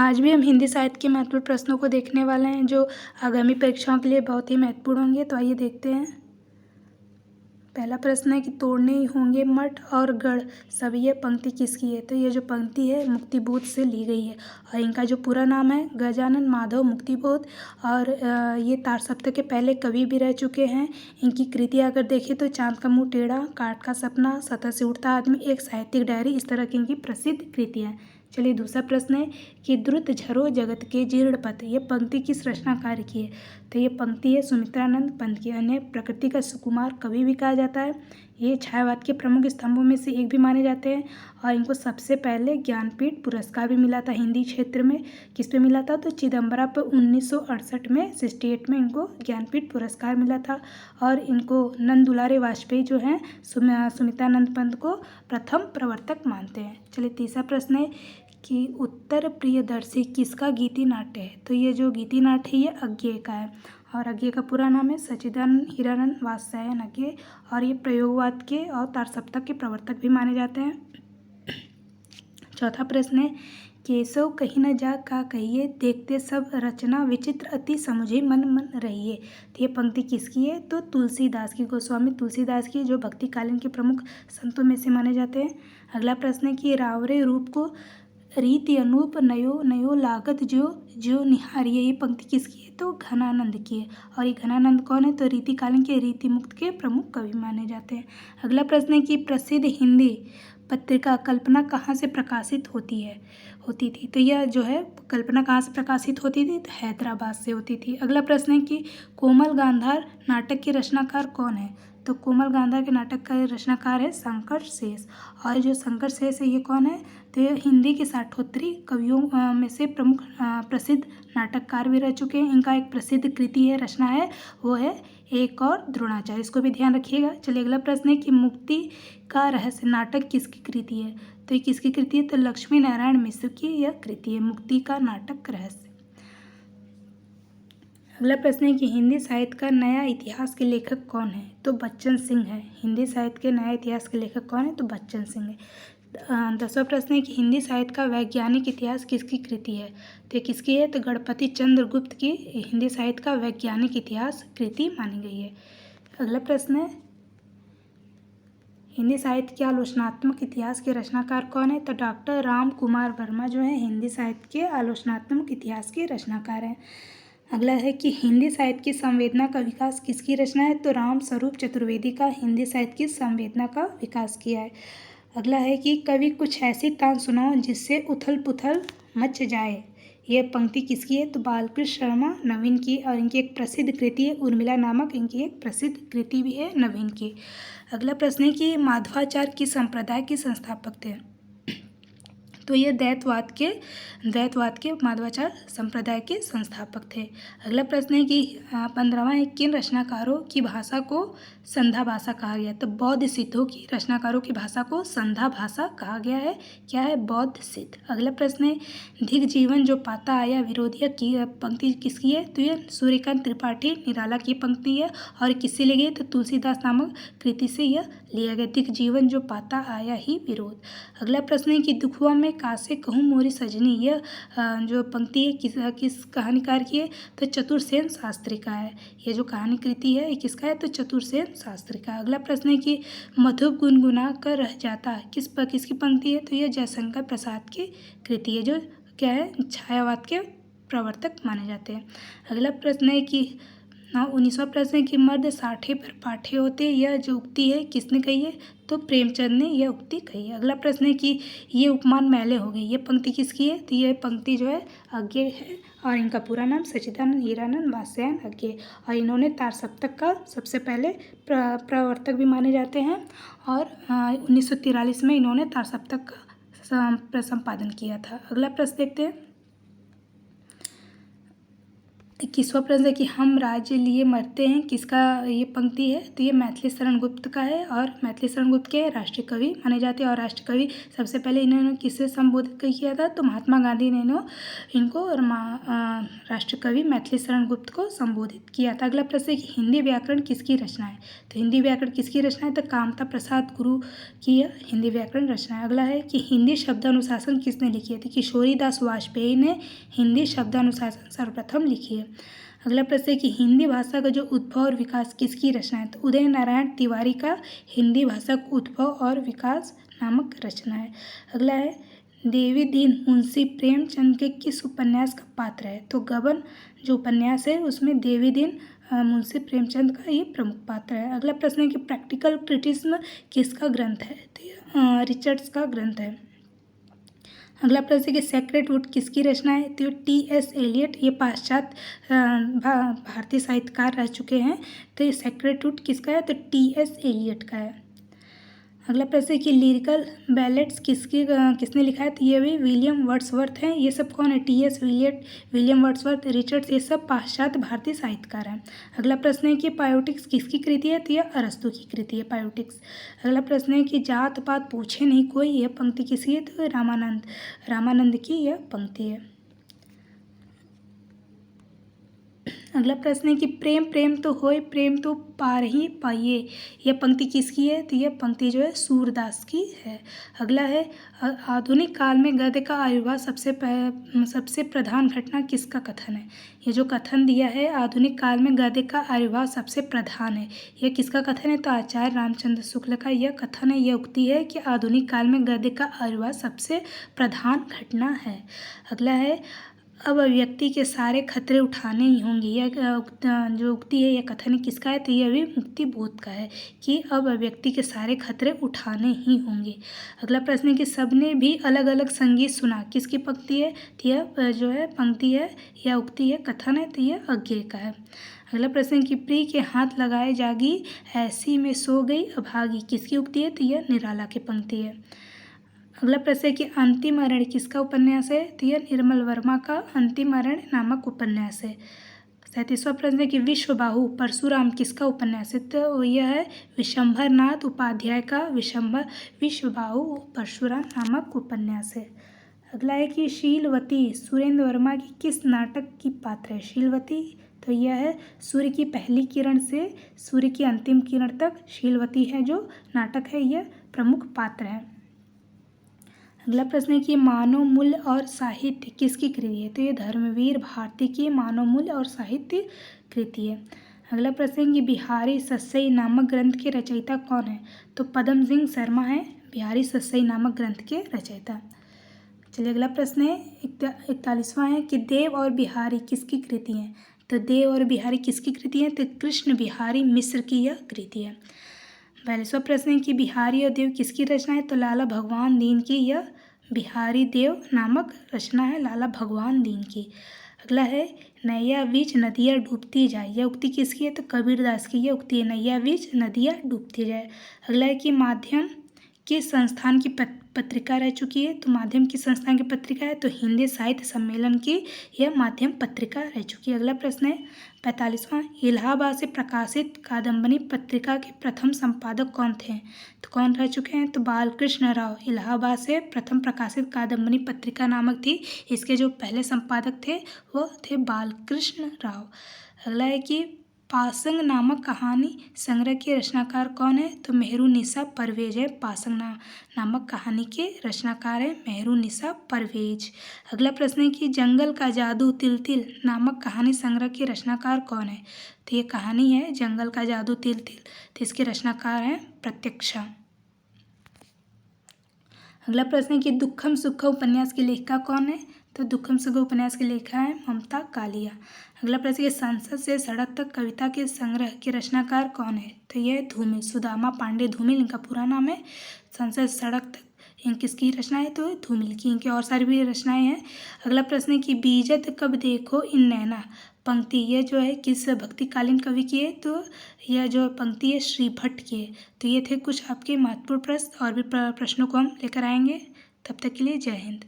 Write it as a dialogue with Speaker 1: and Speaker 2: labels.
Speaker 1: आज भी हम हिंदी साहित्य के महत्वपूर्ण प्रश्नों को देखने वाले हैं जो आगामी परीक्षाओं के लिए बहुत ही महत्वपूर्ण होंगे। तो आइए देखते हैं। पहला प्रश्न है कि तोड़ने ही होंगे मठ और गढ़ सब, ये पंक्ति किसकी है? तो ये जो पंक्ति है मुक्तिबोध से ली गई है और इनका जो पूरा नाम है गजानन माधव मुक्तिबोध। और ये तार सप्तक के पहले कवि भी रह चुके हैं। इनकी कृतियाँ अगर देखें तो चांद का मुँह टेढ़ा, काठ का सपना, सतह से उठता आदमी, एक साहित्यिक डायरी, इस तरह की इनकी प्रसिद्ध कृतियाँ हैं। चलिए दूसरा प्रश्न है कि द्रुत झरो जगत के जीर्ण पथ, ये पंक्ति किस रचनाकार की है? तो ये पंक्ति है सुमित्रानंद पंत की। अन्य प्रकृति का सुकुमार कवि भी कहा जाता है। ये छायावाद के प्रमुख स्तंभों में से एक भी माने जाते हैं और इनको सबसे पहले ज्ञानपीठ पुरस्कार भी मिला था हिंदी क्षेत्र में। किस पे मिला था? तो चिदम्बरा पर 1968 में 68 में इनको ज्ञानपीठ पुरस्कार मिला था। और इनको नंद दुलारे वाजपेयी जो हैं सुमित्रानंद पंत को प्रथम प्रवर्तक मानते हैं। चलिए तीसरा प्रश्न है कि उत्तर प्रियदर्शी किसका गीति नाट्य है? तो ये जो गीति नाट्य है ये अज्ञेय का है और अज्ञेय का पूरा नाम है सच्चिदानंद हीरानंद वात्स्यायन अज्ञेय। और ये प्रयोगवाद के और तार सप्तक के प्रवर्तक भी माने जाते हैं। चौथा प्रश्न है केशव कहीं न जा का कहिए, देखते सब रचना विचित्र अति समुझे मन मन रहिए। तो ये पंक्ति किसकी है? तो तुलसीदास की, गोस्वामी तुलसीदास की, जो भक्तिकालीन के प्रमुख संतों में से माने जाते हैं। अगला प्रश्न है कि रावरे रूप को रीति अनूप नयो नयो लागत जो जो निहारिये, ये पंक्ति किसकी है? तो घनानंद की है। और ये घनानंद कौन है? तो रीतिकालीन के रीति मुक्त के प्रमुख कवि माने जाते हैं। अगला प्रश्न है कि प्रसिद्ध हिंदी पत्रिका कल्पना कहाँ से प्रकाशित होती थी? तो यह जो है कल्पना कहाँ से प्रकाशित होती थी? तो हैदराबाद से होती थी। अगला प्रश्न है कि कोमल गांधार नाटक के रचनाकार कौन है? तो कोमल गांधार के नाटक का रचनाकार है शंकर शेष। और जो शंकर शेष है ये कौन है? तो ये हिंदी के साठोत्तरी कवियों में से प्रमुख प्रसिद्ध नाटककार भी रह चुके हैं। इनका एक प्रसिद्ध कृति है, रचना है, वो है एक और द्रोणाचार्य। इसको भी ध्यान रखिएगा। चलिए अगला प्रश्न है कि मुक्ति का रहस्य नाटक किसकी कृति है? तो ये किसकी कृति है? तो लक्ष्मी नारायण मिश्र की यह कृति है, मुक्ति का नाटक रहस्य। अगला प्रश्न है कि हिंदी साहित्य का नया इतिहास के लेखक कौन है? तो बच्चन सिंह है। हिंदी साहित्य के नया इतिहास के लेखक कौन है? तो बच्चन सिंह है। 10वां प्रश्न है कि हिंदी साहित्य का वैज्ञानिक इतिहास किसकी कृति है? तो ये किसकी है? तो गणपति चंद्र गुप्त की हिंदी साहित्य का वैज्ञानिक इतिहास कृति मानी गई है। अगला प्रश्न है हिंदी साहित्य के आलोचनात्मक इतिहास के रचनाकार कौन है? तो डॉक्टर राम कुमार वर्मा जो है हिंदी साहित्य के आलोचनात्मक इतिहास के रचनाकार हैं। अगला है कि हिंदी साहित्य की संवेदना का विकास किसकी रचना है? तो राम स्वरूप चतुर्वेदी का हिंदी साहित्य की संवेदना का विकास किया है। अगला है कि कवि कुछ ऐसी तान सुनाओ जिससे उथल पुथल मच जाए, यह पंक्ति किसकी है? तो बालकृष्ण शर्मा नवीन की। और इनकी एक प्रसिद्ध कृति है उर्मिला नामक, इनकी एक प्रसिद्ध कृति भी है नवीन की। अगला प्रश्न है कि माधवाचार्य किस संप्रदाय के संस्थापक थे? तो ये दैतवाद के माधवाचार्य संप्रदाय के संस्थापक थे। अगला प्रश्न है कि 15वां है किन रचनाकारों की भाषा को संधा भाषा कहा गया? तो बौद्ध सिद्धों की रचनाकारों की भाषा को संधा भाषा कहा गया है। क्या है? बौद्ध सिद्ध। अगला प्रश्न है दिग जीवन जो पाता आया विरोधिया की पंक्ति किसकी है? तो ये सूर्यकांत त्रिपाठी निराला की पंक्ति है। और किससे ली गई? तो तुलसीदास नामक कृति से यह लिया गया, दिग जीवन जो पाता आया ही विरोध। अगला प्रश्न है कि दुखुआ में कासे कहूँ मोरी सजनी, यह जो पंक्ति है किस कहानीकार की है? तो चतुरसेन शास्त्री का है। ये जो कहानी कृति है ये किसका है? तो चतुरसेन शास्त्री का। अगला प्रश्न है कि मधुप गुनगुना कर रह जाता किसकी पंक्ति है? तो यह जयशंकर प्रसाद की कृति है, जो क्या है? छायावाद के प्रवर्तक माने जाते हैं। अगला प्रश्न है कि 19वां प्रश्न है कि मर्द साठे पर पाठे होते, यह जो उक्ति है किसने कही है? तो प्रेमचंद ने यह उक्ति कही है। अगला प्रश्न है कि ये उपमान मैले हो गई, ये पंक्ति किसकी है? तो ये पंक्ति जो है अज्ञेय है और इनका पूरा नाम सच्चिदानंद हीरानंद वात्स्यायन अज्ञेय। और इन्होंने तार सप्तक का सबसे पहले प्रवर्तक भी माने जाते हैं। और 1943 में इन्होंने तार सप्तक का संपादन किया था। अगला प्रश्न देखते हैं। 21वां प्रश्न है कि हम राज्य लिए मरते हैं, किसका ये पंक्ति है? तो ये मैथिली शरण गुप्त का है। और मैथिली शरण गुप्त के राष्ट्रीय कवि माने जाते हैं। और राष्ट्रीय कवि सबसे पहले इन्होंने किसे संबोधित किया था? तो महात्मा गांधी ने इनको राष्ट्रीय कवि मैथिली शरण गुप्त को संबोधित किया था। अगला प्रश्न है कि हिंदी व्याकरण किसकी रचना है? तो हिंदी व्याकरण किसकी रचना है? तो कामता प्रसाद गुरु की यह हिंदी व्याकरण रचना है। अगला है कि हिंदी शब्दानुशासन किसने लिखी है? तो किशोरी दास वाजपेयी ने हिंदी शब्दानुशासन सर्वप्रथम लिखी है। अगला प्रश्न है कि हिंदी भाषा का जो उद्भव और विकास किसकी रचना है? तो उदय नारायण तिवारी का हिंदी भाषा का उद्भव और विकास नामक रचना है। अगला है देवी दीन मुंशी प्रेमचंद के किस उपन्यास का पात्र है? तो गबन जो उपन्यास है उसमें देवी दीन मुंशी प्रेमचंद का ये प्रमुख पात्र है। अगला प्रश्न है कि प्रैक्टिकल क्रिटिसिज्म किसका ग्रंथ है? तो ये रिचर्ड्स का ग्रंथ है। अगला प्रश्न है कि सेक्रेड वुड किसकी रचना है? तो टी.एस. एलियट ये पाश्चात्य भारतीय साहित्यकार रह चुके हैं। तो ये सेक्रेड वुड किसका है? तो टी.एस. एलियट का है। अगला प्रश्न है कि लिरिकल बैलेट्स किसने लिखा है? तो ये भी विलियम वर्ड्सवर्थ हैं। ये सब कौन है? T S. Eliot, William Wordsworth, Richards, ये सब पाश्चात्य भारतीय साहित्यकार हैं। अगला प्रश्न है कि पायोटिक्स किसकी कृति है? तो यह अरस्तु की कृति है पायोटिक्स। अगला प्रश्न है कि जात पात पूछे नहीं कोई, यह पंक्ति किसकी है? तो रामानंद की यह पंक्ति है। अगला प्रश्न है कि प्रेम प्रेम तो होए प्रेम तो पार ही पाइए, यह पंक्ति किसकी है? तो यह पंक्ति जो है सूरदास की है। अगला है आधुनिक काल में गद्य का आविर्भाव सबसे प्रधान घटना किसका कथन है? ये जो कथन दिया है आधुनिक काल में गद्य का आविर्भाव सबसे प्रधान है, यह किसका कथन है? तो आचार्य रामचंद्र शुक्ल का यह कथन है। यह उक्ति है कि आधुनिक काल में गद्य का आविर्भाव सबसे प्रधान घटना है। अगला है अब व्यक्ति के सारे खतरे उठाने ही होंगे, यह जो उक्ति है यह कथन किसका है? तो यह भी मुक्ति बोध का है कि अब व्यक्ति के सारे खतरे उठाने ही होंगे। अगला प्रश्न है कि सबने भी अलग अलग संगीत सुना, किसकी पंक्ति है? तो यह जो है पंक्ति है या उक्ति है, कथन है, तो यह अज्ञेय का है। अगला प्रश्न है कि प्रिय के हाथ लगाए जागी ऐसी में सो गई अभागी, किसकी उक्ति है? तो यह निराला की पंक्ति है। अगला प्रश्न है कि अंतिम अरण्य किसका उपन्यास है? तो यह निर्मल वर्मा का अंतिम अरण्य नामक उपन्यास है। 37वां प्रश्न है कि विश्वबाहु परशुराम किसका उपन्यास है? तो यह है विशंभरनाथ उपाध्याय का विश्वबाहु परशुराम नामक उपन्यास है। अगला है कि शीलवती सुरेंद्र वर्मा की किस नाटक की पात्र है? शीलवती तो यह है सूर्य की पहली किरण से सूर्य की अंतिम किरण तक शीलवती है जो नाटक है, यह प्रमुख पात्र है। अगला प्रश्न है कि मानव मूल्य और साहित्य किसकी कृति है? तो ये धर्मवीर भारती की मानव मूल्य और साहित्य कृति है। अगला प्रश्न है कि बिहारी सस्सई नामक ग्रंथ के रचयिता कौन है? तो पदम सिंह शर्मा है बिहारी सस्सई नामक ग्रंथ के रचयिता। चलिए अगला प्रश्न है 41वां है कि देव और बिहारी किसकी कृति है? तो देव और बिहारी किसकी कृति है? तो कृष्ण बिहारी मिश्र की यह कृति है। 42वां प्रश्न है कि बिहारी और देव किसकी रचना है? तो लाला भगवान दीन की यह बिहारी देव नामक रचना है, लाला भगवान दीन की। अगला है नैया बीच नदियाँ डूबती जाए, यह उक्ति किसकी है? तो कबीरदास की यह उक्ति है, नैया बीच नदियाँ डूबती जाए। अगला है कि माध्यम किस संस्थान की पत्रिका रह चुकी है? तो माध्यम किस संस्थान की पत्रिका है? तो हिंदी साहित्य सम्मेलन की यह माध्यम पत्रिका रह चुकी है। अगला प्रश्न है 45वां, इलाहाबाद से प्रकाशित कादम्बनी पत्रिका के प्रथम संपादक कौन थे? तो कौन रह चुके हैं? तो बालकृष्ण राव इलाहाबाद से प्रथम प्रकाशित कादम्बनी पत्रिका नामक थी, इसके जो पहले संपादक थे वो थे बालकृष्ण राव। अगला है कि पासंग नामक कहानी संग्रह के रचनाकार कौन है? तो मेहरुनिसा परवेज है, पासंग नामक कहानी के रचनाकार है मेहरुनिसा परवेज। अगला प्रश्न है कि जंगल का जादू तिल तिल नामक कहानी संग्रह के रचनाकार कौन है? तो ये कहानी है जंगल का जादू तिल तिल, तो इसके रचनाकार हैं प्रत्यक्षा। अगला प्रश्न है कि दुखम सुखम उपन्यास की लेखिका कौन है? तो दुखम सुखम उपन्यास की लेखिका है ममता कालिया। अगला प्रश्न है संसद से सड़क तक कविता के संग्रह के रचनाकार कौन है? तो यह धूमिल सुदामा पांडे धूमिल इनका पूरा नाम है। संसद सड़क तक किसकी रचना है? तो धूमिल की, इनकी और सारी भी रचनाएं हैं। अगला प्रश्न है कि बीजत कब देखो इन नैना पंक्ति यह जो है किस भक्तिकालीन कवि की है? तो यह जो पंक्ति है श्री भट्ट की है। तो ये थे कुछ आपके महत्वपूर्ण प्रश्न, और भी प्रश्नों को हम लेकर आएंगे। तब तक के लिए जय हिंद।